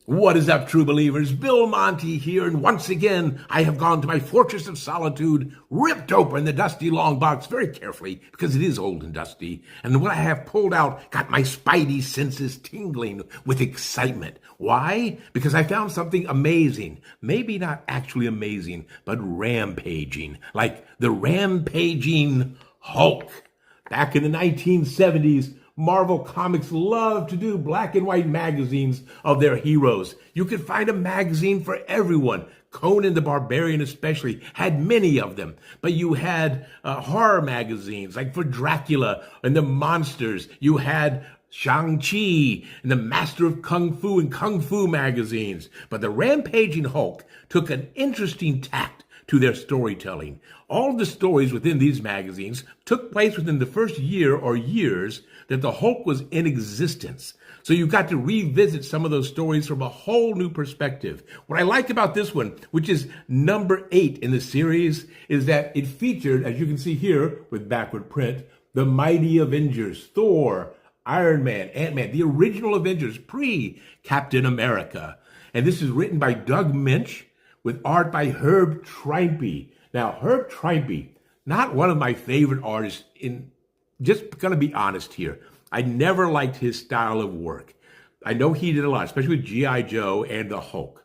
What is up, true believers? Bill Monty here, and once again, I have gone to my fortress of solitude, ripped open the dusty long box very carefully, because it is old and dusty, and what I have pulled out got my spidey senses tingling with excitement. Why? Because I found something amazing. Maybe not actually amazing, but rampaging. Like the Rampaging Hulk. Back in the 1970s, Marvel Comics loved to do black and white magazines of their heroes. You could find a magazine for everyone. Conan the Barbarian especially had many of them. But you had horror magazines like for Dracula and the monsters. You had Shang-Chi and the Master of Kung Fu and Kung Fu magazines. But the Rampaging Hulk took an interesting tact to their storytelling. All of the stories within these magazines took place within the first year or years that the Hulk was in existence. So you got to revisit some of those stories from a whole new perspective. What I like about this one, which is number 8 in the series, is that it featured, as you can see here with backward print, the mighty Avengers, Thor, Iron Man, Ant-Man, the original Avengers, pre-Captain America. And this is written by Doug Minch with art by Herb Trimpe. Now, Herb Trimpe, not one of my favorite artists just going to be honest here. I never liked his style of work. I know he did a lot, especially with G.I. Joe and the Hulk.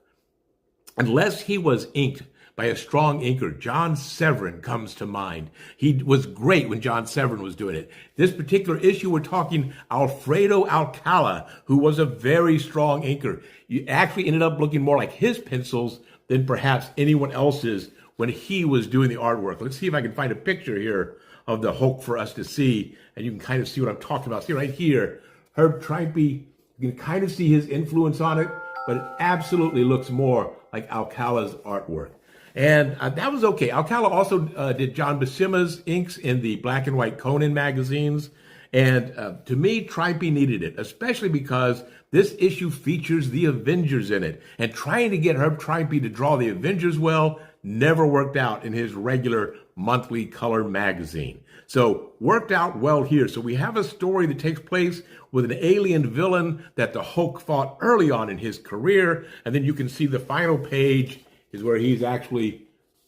Unless he was inked by a strong inker, John Severin comes to mind. He was great when John Severin was doing it. This particular issue, we're talking Alfredo Alcala, who was a very strong inker. You actually ended up looking more like his pencils than perhaps anyone else's when he was doing the artwork. Let's see if I can find a picture here of the Hulk for us to see, and you can kind of see what I'm talking about. See right here, Herb Trimpe, you can kind of see his influence on it, but it absolutely looks more like Alcala's artwork. And that was okay. Alcala also did John Buscema's inks in the black and white Conan magazines. And to me, Trimpe needed it, especially because this issue features the Avengers in it. And trying to get Herb Trimpe to draw the Avengers well never worked out in his regular monthly color magazine. So worked out well here. So we have a story that takes place with an alien villain that the Hulk fought early on in his career. And then you can see the final page is where he's actually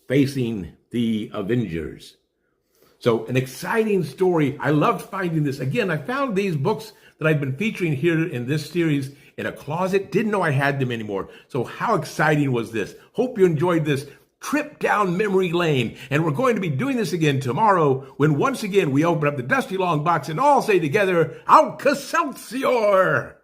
facing the Avengers. So an exciting story. I loved finding this. Again, I found these books that I've been featuring here in this series in a closet. Didn't know I had them anymore. So how exciting was this? Hope you enjoyed this trip down memory lane. And we're going to be doing this again tomorrow when once again we open up the dusty long box and all say together, AlkaSeltzior!